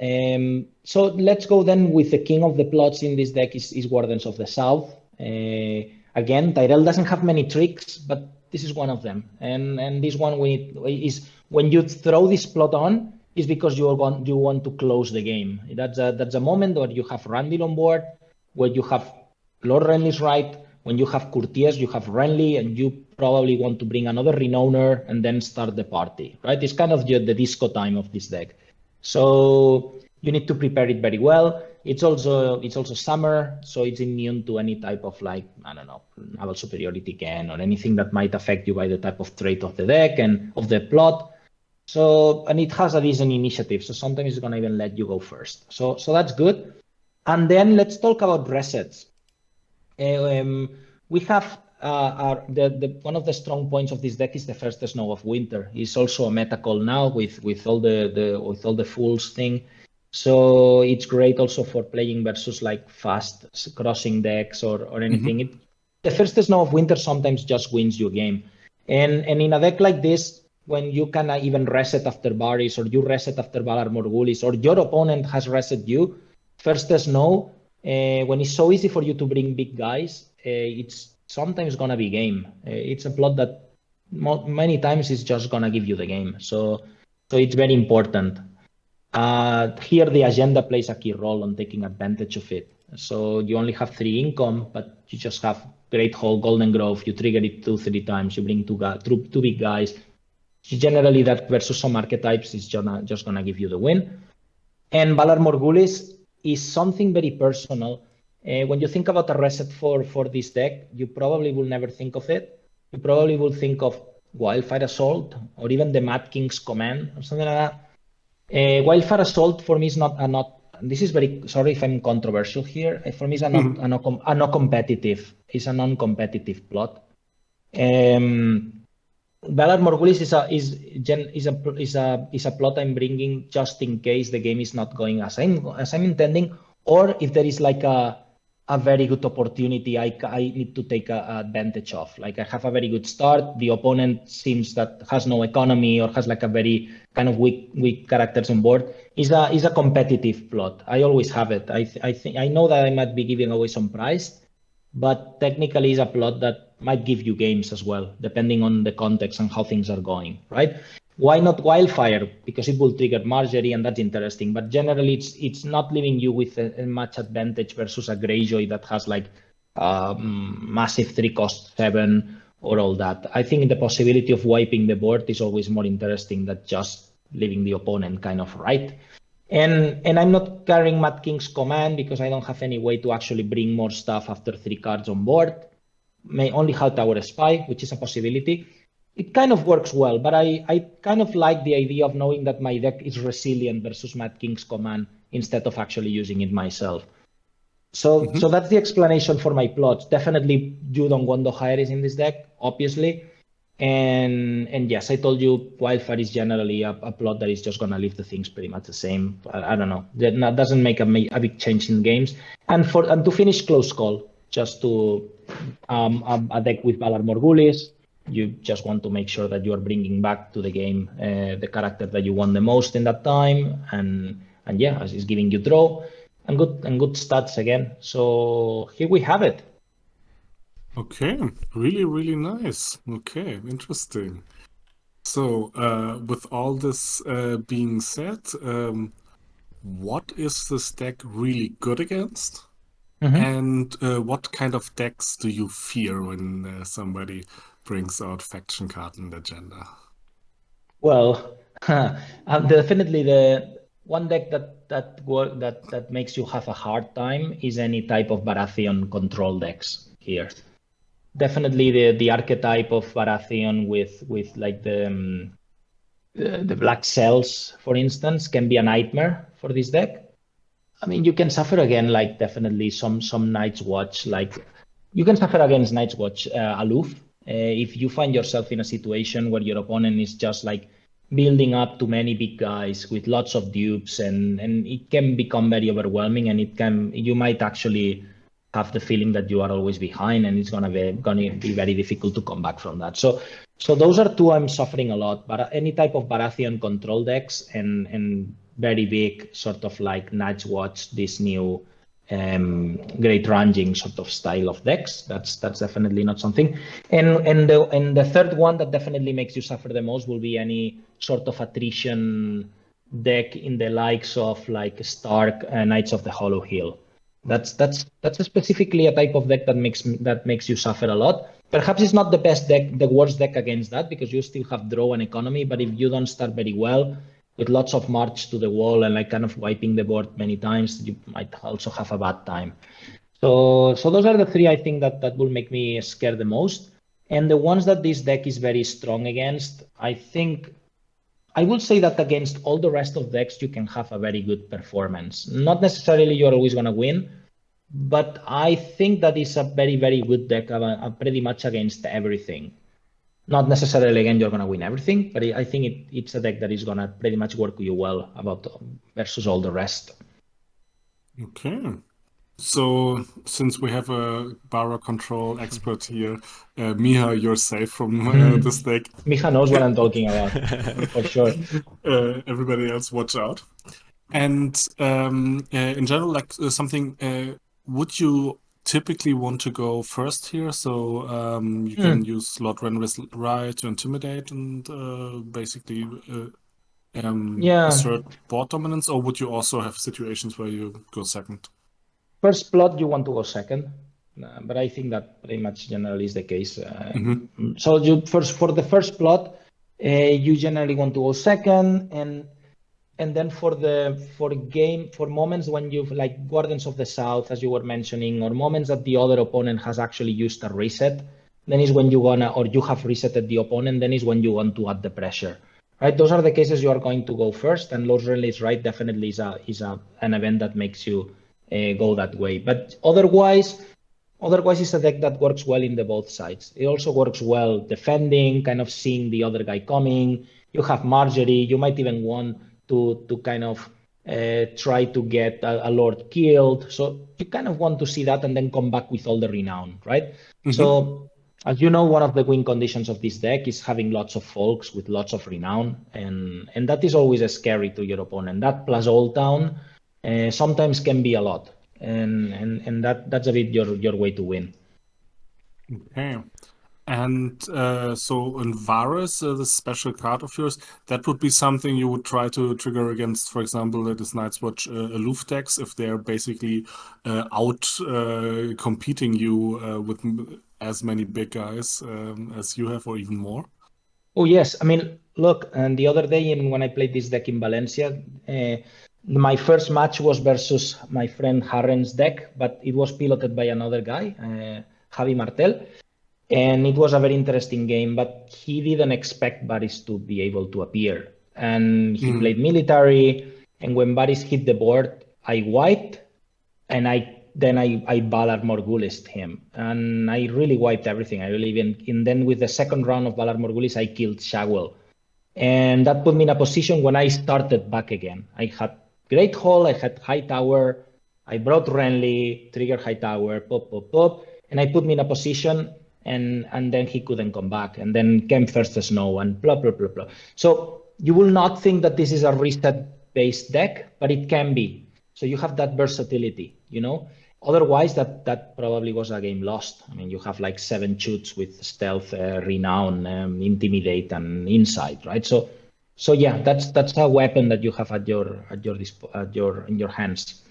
[SPEAKER 3] So let's go then with the king of the plots in this deck is Wardens of the South. Again, Tyrell doesn't have many tricks, but this is one of them. And this one is when you throw this plot on is because you want to close the game. That's a moment where you have Randall on board, where you have Lord Renly's right. When you have Courtiers, you have Renly, and you probably want to bring another Renowner and then start the party, right? It's kind of the disco time of this deck. So you need to prepare it very well. It's also summer, so it's immune to any type of, like, I don't know, naval superiority can or anything that might affect you by the type of trait of the deck and of the plot. So, and it has a decent initiative, so sometimes it's gonna even let you go first. So that's good. And then let's talk about resets. We have one of the strong points of this deck is the first snow of winter. It's also a meta call now with all the fools thing. So it's great also for playing versus like fast crossing decks or anything. The first snow of winter sometimes just wins you a game. And in a deck like this, when you can even reset after Varys, or you reset after Valar Morghulis, or your opponent has reset you, first snow, when it's so easy for you to bring big guys, it's sometimes gonna be game. It's a plot that many times is just gonna give you the game. So it's very important. Here the agenda plays a key role on taking advantage of it. So you only have 3 income, but you just have Great Hall, Goldengrove, you trigger it 2-3 times, you bring two big guys. Generally that versus some archetypes is just gonna give you the win. And Valar Morghulis is something very personal. When you think about a reset for this deck, you probably will never think of it. You probably will think of Wildfire Assault or even the Mad King's Command or something like that. Wildfire Assault for me is not. This is very, sorry if I'm controversial here. For me, it's a not competitive. It's a non-competitive plot. Valar Morghulis is a plot I'm bringing just in case the game is not going as I'm intending, or if there is like a very good opportunity I need to take advantage of. Like I have a very good start, the opponent seems that has no economy or has like a very kind of weak characters on board. Is a competitive plot. I always have it. I know that I might be giving away some prize, but technically it's a plot that might give you games as well, depending on the context and how things are going, right? Why not Wildfire? Because it will trigger Marjorie, and that's interesting. But generally, it's not leaving you with a much advantage versus a Greyjoy that has like massive 3-cost 7 or all that. I think the possibility of wiping the board is always more interesting than just leaving the opponent kind of right. And I'm not carrying Mad King's Command because I don't have any way to actually bring more stuff after 3 cards on board. May only have Tower Spy, which is a possibility. It kind of works well, but I kind of like the idea of knowing that my deck is resilient versus Mad King's Command instead of actually using it myself. So that's the explanation for my plots. Definitely you don't want the Hairis in this deck, obviously. And yes, I told you Wildfire is generally a plot that is just going to leave the things pretty much the same. I don't know. That doesn't make a big change in games. And to finish, Close Call. just to a deck with Valar Morghulis. You just want to make sure that you are bringing back to the game the character that you want the most in that time, and yeah, as it's giving you draw and good stats again. So here we have it.
[SPEAKER 2] Okay, really, really nice. Okay, interesting. So, with all this being said, what is this deck really good against? And what kind of decks do you fear when somebody brings out faction card and agenda?
[SPEAKER 3] Well, definitely the one deck that makes you have a hard time is any type of Baratheon control decks here. Definitely the archetype of Baratheon with like the black cells, for instance, can be a nightmare for this deck. I mean, you can suffer again, like definitely some Night's Watch, like you can suffer against Night's Watch aloof. If you find yourself in a situation where your opponent is just like building up too many big guys with lots of dupes, and it can become very overwhelming, and you might actually have the feeling that you are always behind, and it's gonna be very difficult to come back from that. So those are two I'm suffering a lot. But any type of Baratheon control decks and very big sort of like Night's Watch, this new great ranging sort of style of decks. That's definitely not something. And the third one that definitely makes you suffer the most will be any sort of attrition deck in the likes of like Stark Knights of the Hollow Hill. That's specifically a type of deck that makes you suffer a lot. Perhaps it's not the best deck, the worst deck against that, because you still have draw and economy. But if you don't start very well, with lots of march to the wall and like kind of wiping the board many times, you might also have a bad time. So those are the three I think that will make me scared the most. And the ones that this deck is very strong against, I think I will say that against all the rest of decks, you can have a very good performance. Not necessarily you're always going to win, but I think that is a very, very good deck, pretty much against everything. Not necessarily, again, you're going to win everything, but I think it's a deck that is going to pretty much work you well versus all the rest.
[SPEAKER 2] Okay. So, since we have a Bara control expert here, Miha, you're safe from this deck.
[SPEAKER 3] Miha knows what I'm talking about, for sure.
[SPEAKER 2] Everybody else, watch out. And in general, like something, would you typically want to go first here? So you can use Lord Renris Rye to intimidate and basically assert board dominance, or would you also have situations where you go second?
[SPEAKER 3] First plot, you want to go second, but I think that pretty much generally is the case. So for the first plot, you generally want to go second, and then for moments when you've like Guardians of the South, as you were mentioning, or moments that the other opponent has actually used a reset, then is when you have resetted the opponent, then is when you want to add the pressure. Right, those are the cases you are going to go first, and Lord Renly is right. Definitely is an event that makes you go that way. But otherwise, it's a deck that works well in both sides. It also works well defending, kind of seeing the other guy coming. You have Marjorie. You might even want to kind of try to get a Lord killed. So you kind of want to see that and then come back with all the renown, right? So as you know, one of the win conditions of this deck is having lots of folks with lots of renown, and that is always scary to your opponent. That plus Oldtown sometimes can be a lot, and that's a bit your way to win.
[SPEAKER 2] Okay. And so in Varus, the special card of yours, that would be something you would try to trigger against, for example, this Night's Watch aloof decks, if they're basically out competing you with as many big guys as you have, or even more?
[SPEAKER 3] Oh, yes. I mean, look, and the other day when I played this deck in Valencia, my first match was versus my friend Harren's deck, but it was piloted by another guy, Javi Martel. And it was a very interesting game, but he didn't expect Varys to be able to appear. And he played military, and when Varys hit the board, I wiped, and I Valar Morghulis'd him. And I really wiped everything. And then with the second round of Valar Morghulis, I killed Shagwell. And that put me in a position when I started back again. I had Great Hall, I had High Tower, I brought Renly, trigger Hightower, pop, pop, pop, and I put me in a position, and then he couldn't come back, and then came first snow, and blah, blah, blah, blah. So you will not think that this is a reset-based deck, but it can be. So you have that versatility, you know? Otherwise, that probably was a game lost. I mean, you have like 7 shoots with stealth, renown, intimidate, and insight, right? So yeah, that's a weapon that you have in your hands.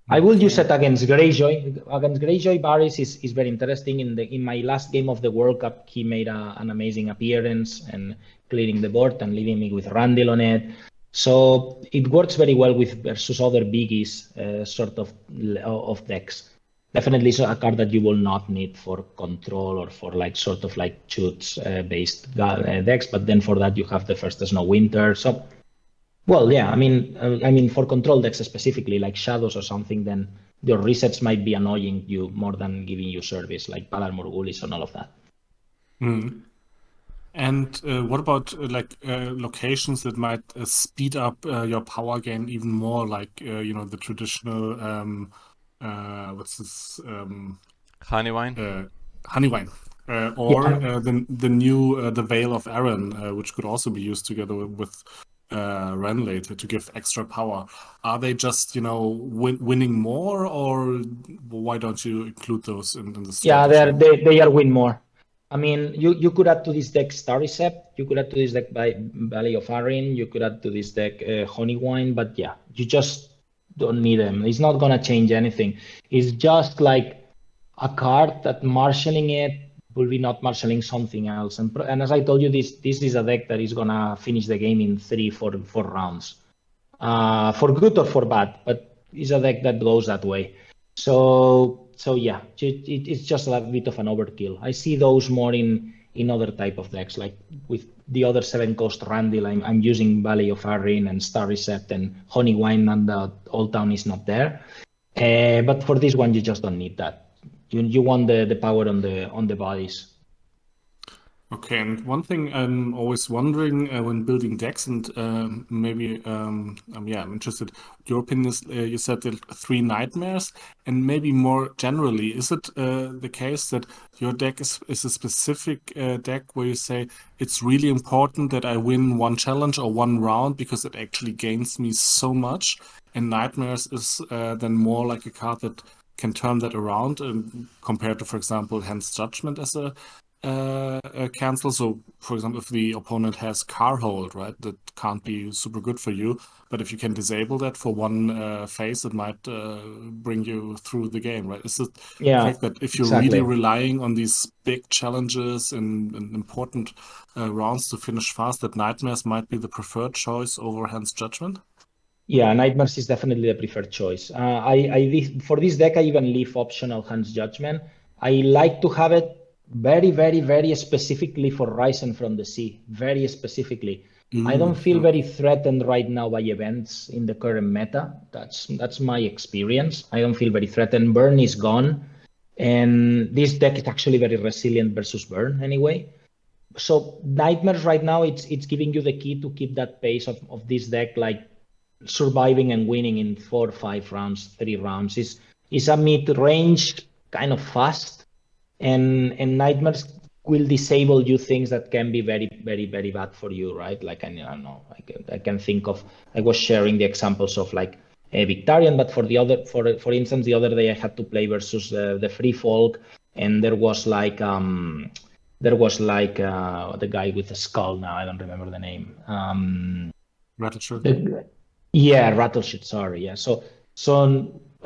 [SPEAKER 3] I will use it against Greyjoy. Against Greyjoy, Varys is very interesting. In my last game of the World Cup, he made an amazing appearance and clearing the board and leaving me with Randall on it. So it works very well versus other biggies sort of decks. Definitely a card that you will not need for control or for like sort of like shoots based decks. But then for that you have the first Snow Winter. So well, yeah, I mean for control decks specifically like Shadows or something, then your resets might be annoying you more than giving you service like Valar Morghulis and all of that.
[SPEAKER 2] Mm. And what about locations that might speed up your power gain even more, like the traditional what's this
[SPEAKER 1] Honeywine.
[SPEAKER 2] Honeywine, or the new the Veil of Aaron, which could also be used together with Renly to give extra power. Are they just winning more, or why don't you include those in the strategy?
[SPEAKER 3] Yeah, they are win more. I mean, you could add to this deck Star Recept, you could add to this deck by Valley of Arryn, you could add to this deck Honeywine, but yeah, you just don't need them. It's not gonna change anything. It's just like a card that marshalling it will be not marshalling something else. And as I told you, this is a deck that is gonna finish the game in 3-4 rounds, for good or for bad. But it's a deck that goes that way. So yeah, it's just a bit of an overkill. I see those more in other type of decks, like with the other 7 Coast Randall. I'm using Valley of Arryn and Star Recept and Honeywine, and the Oldtown is not there. But for this one, you just don't need that. You want the power on the bodies.
[SPEAKER 2] Okay, and one thing I'm always wondering when building decks, and maybe I'm interested. Your opinion is you said the 3 nightmares, and maybe more generally, is it the case that your deck is a specific deck where you say it's really important that I win 1 challenge or 1 round because it actually gains me so much, and nightmares is then more like a card that can turn that around, compared to, for example, Hand's Judgment as a cancel. So, for example, if the opponent has Carhold, right, that can't be super good for you. But if you can disable that for 1 phase, it might bring you through the game, right? Is it correct that if you're really relying on these big challenges and important rounds to finish fast, that Nightmares might be the preferred choice over Hand's Judgment?
[SPEAKER 3] Yeah, Nightmares is definitely the preferred choice. For this deck, I even leave optional Hand's Judgment. I like to have it very, very, very specifically for Risen from the Sea. Very specifically. I don't feel very threatened right now by events in the current meta. That's my experience. I don't feel very threatened. Burn is gone, and this deck is actually very resilient versus Burn anyway. So Nightmares right now, it's giving you the key to keep that pace of this deck, like surviving and winning in 4 or 5 rounds, 3 rounds. Is a mid-range kind of fast, and Nightmares will disable you things that can be very, very, very bad for you, right? Like I don't know, I can think of. I was sharing the examples of like a Victarion, but for instance, the other day I had to play versus the Free Folk, and there was like the guy with the skull. Now I don't remember the name.
[SPEAKER 2] Rattleshot.
[SPEAKER 3] Rattleshot. Sorry. Yeah. So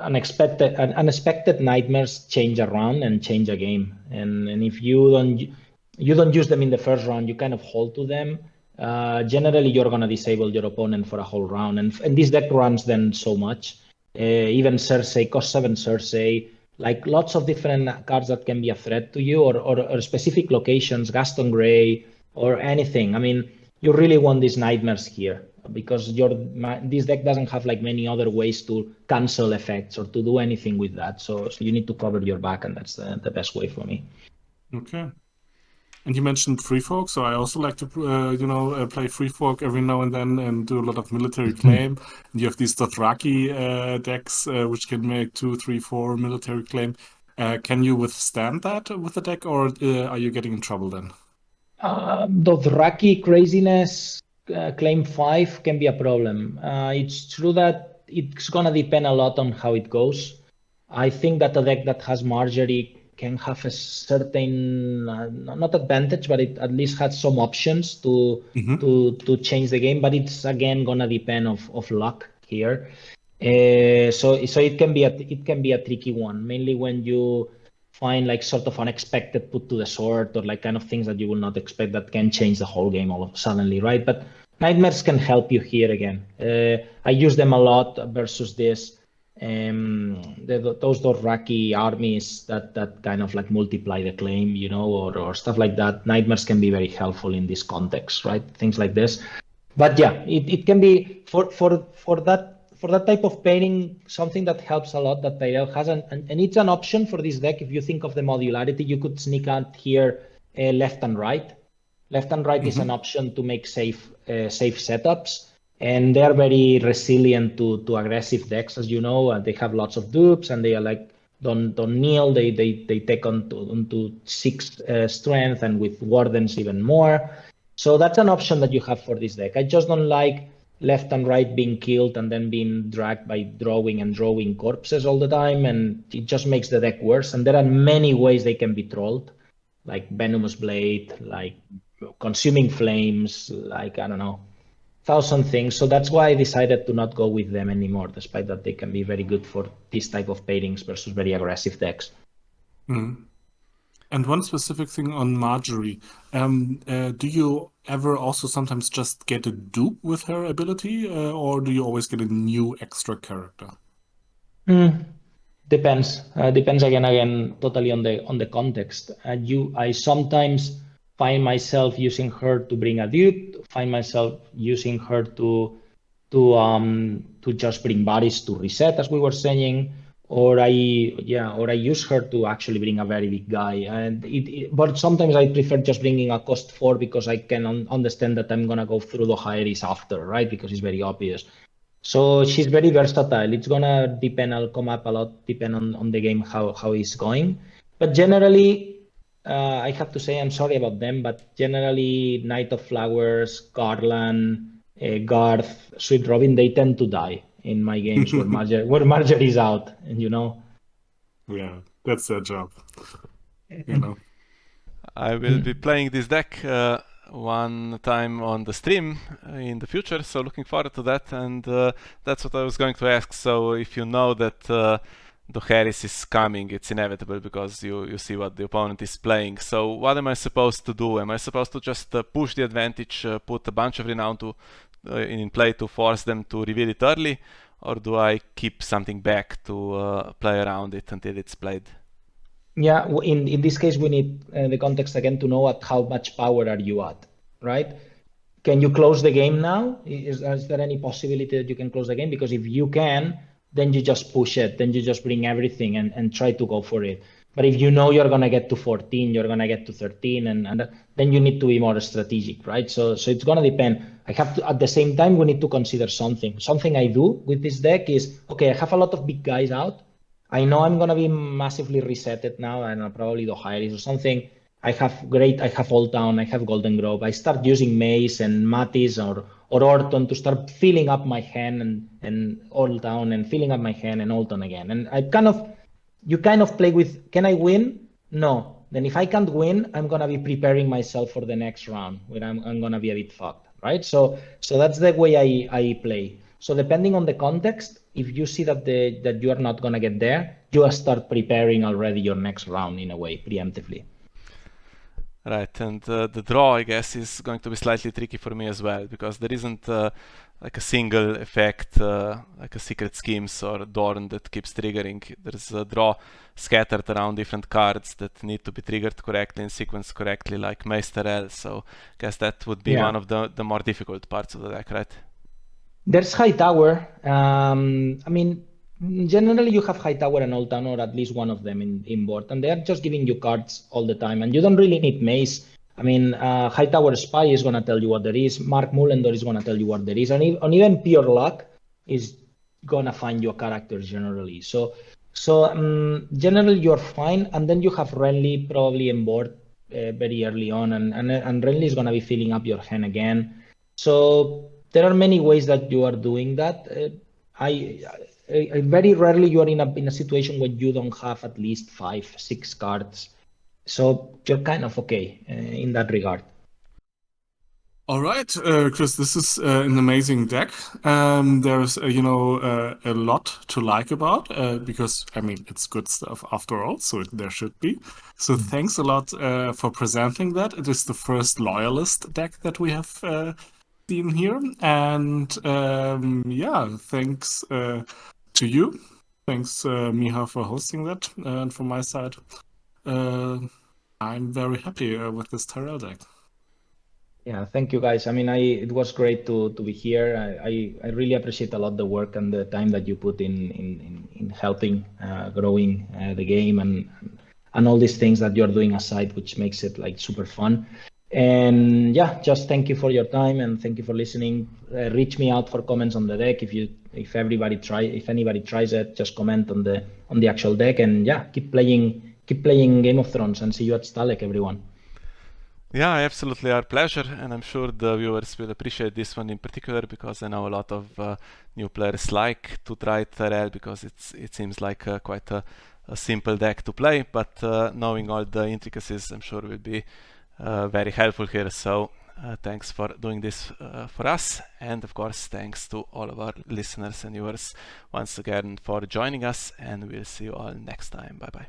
[SPEAKER 3] unexpected nightmares change a round and change a game, and if you don't use them in the first round, you kind of hold to them. Generally, you're gonna disable your opponent for a whole round, and this deck runs them so much. Even Cersei, cost 7 Cersei, like lots of different cards that can be a threat to you, or specific locations, Gaston Grey, or anything. I mean, you really want these nightmares here, because this deck doesn't have like many other ways to cancel effects or to do anything with that. So you need to cover your back, and that's the best way for me.
[SPEAKER 2] Okay. And you mentioned free fork, so I also like to, play free fork every now and then and do a lot of military claim. And you have these Dothraki decks, which can make 2, 3, 4 military claim. Can you withstand that with the deck, or are you getting in trouble then?
[SPEAKER 3] Dothraki craziness, claim 5 can be a problem. It's true that it's gonna depend a lot on how it goes. I think that a deck that has Marjorie can have a certain not advantage, but it at least has some options to change the game. But it's again gonna depend of luck here. So it can be a tricky one, mainly when you find like sort of unexpected put to the sword or like kind of things that you will not expect that can change the whole game all of suddenly, right? But nightmares can help you here again. I use them a lot versus this. Those Dothraki armies that kind of like multiply the claim, or stuff like that. Nightmares can be very helpful in this context, right? Things like this. But yeah, it can be for that type of pairing, something that helps a lot that Tyrell has, and it's an option for this deck. If you think of the modularity, you could sneak out here left and right. Left and right is an option to make safe setups. And they are very resilient to aggressive decks, as you know. And they have lots of dupes, and they are like don't kneel. They take onto 6 strength, and with wardens even more. So that's an option that you have for this deck. I just don't like left and right being killed and then being dragged by drawing corpses all the time, and it just makes the deck worse. And there are many ways they can be trolled, like Venomous Blade, like Consuming Flames, like I don't know. 1,000 things. So that's why I decided to not go with them anymore, despite that they can be very good for this type of pairings versus very aggressive decks.
[SPEAKER 2] And one specific thing on Marjorie, do you ever also sometimes just get a dupe with her ability, or do you always get a new extra character?
[SPEAKER 3] Depends. Depends again totally on the context. I sometimes find myself using her to bring a dupe, find myself using her to just bring bodies to reset, as we were saying, or I use her to actually bring a very big guy. But sometimes I prefer just bringing a cost 4 because I can understand that I'm gonna go through the hierarchies after, right? Because it's very obvious. So she's very versatile. It's gonna depend. I'll come up a lot, depend on the game how it's going. But generally, I have to say I'm sorry about them, but generally Knight of Flowers, Garland, Garth, Sweet Robin, they tend to die in my games where Marjorie's out, and
[SPEAKER 2] Yeah, that's their job.
[SPEAKER 1] I will be playing this deck one time on the stream in the future, so looking forward to that. And that's what I was going to ask. So if you know that the Harris is coming, it's inevitable because you see what the opponent is playing. So what am I supposed to do? Am I supposed to just push the advantage, put a bunch of renown in play to force them to reveal it early, or do I keep something back to play around it until it's played?
[SPEAKER 3] Yeah, in this case, we need the context again to know at how much power are you at, right? Can you close the game now? Is there any possibility that you can close the game? Because if you can, then you just push it. Then you just bring everything and try to go for it. But if you know you're going to get to 14, you're going to get to 13, and then you need to be more strategic, right? So it's going to depend. I have to, at the same time, we need to consider something. Something I do with this deck is, okay, I have a lot of big guys out. I know I'm going to be massively resetted now, and probably the Hieris or something. I have Oldtown, I have Goldengrove. I start using Mace and Mattis or Orton to start filling up my hand and Oldtown, and filling up my hand and Oldtown again. And you kind of play with, can I win? No. Then if I can't win, I'm going to be preparing myself for the next round where I'm going to be a bit fucked, right? So that's the way I play. So depending on the context, if you see that you are not going to get there, you start preparing already your next round in a way, preemptively.
[SPEAKER 1] Right, and the draw, I guess, is going to be slightly tricky for me as well, because there isn't like a single effect, like a Secret Schemes or Dorn that keeps triggering. There's a draw scattered around different cards that need to be triggered correctly and sequenced correctly, like Mace Tyrell. So I guess that would be one of the more difficult parts of the deck, right?
[SPEAKER 3] There's Hightower. I mean, generally you have Hightower and Oldtown, or at least one of them in board, and they are just giving you cards all the time, and you don't really need Mace. I mean, Hightower Spy is going to tell you what there is. Mark Mullendor is going to tell you what there is. And even pure luck is going to find your characters generally. So generally, you're fine. And then you have Renly probably on board very early on. And Renly is going to be filling up your hand again. So there are many ways that you are doing that. Very rarely you are in a situation where you don't have at least 5-6 cards. So you're kind of okay in that regard.
[SPEAKER 2] All right, Chris, this is an amazing deck. There's a lot to like about because I mean it's good stuff after all, so there should be. So thanks a lot for presenting that. It is the first Loyalist deck that we have seen here, and yeah, thanks to you. Thanks, Miha, for hosting that, and from my side, I'm very happy with this Tyrell deck.
[SPEAKER 3] Yeah, thank you guys. I mean, it was great to be here. I really appreciate a lot the work and the time that you put in helping growing the game and all these things that you're doing aside, which makes it like super fun. And yeah, just thank you for your time and thank you for listening. Reach me out for comments on the deck if anybody tries it, just comment on the actual deck. And yeah, keep playing Game of Thrones and see you at Stalek, everyone.
[SPEAKER 1] Yeah, absolutely our pleasure, and I'm sure the viewers will appreciate this one in particular because I know a lot of new players like to try Tyrell because it seems like quite a simple deck to play, but knowing all the intricacies I'm sure will be very helpful here. So thanks for doing this for us, and of course thanks to all of our listeners and viewers once again for joining us, and we'll see you all next time. Bye bye.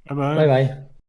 [SPEAKER 2] Bye bye.
[SPEAKER 3] Bye bye.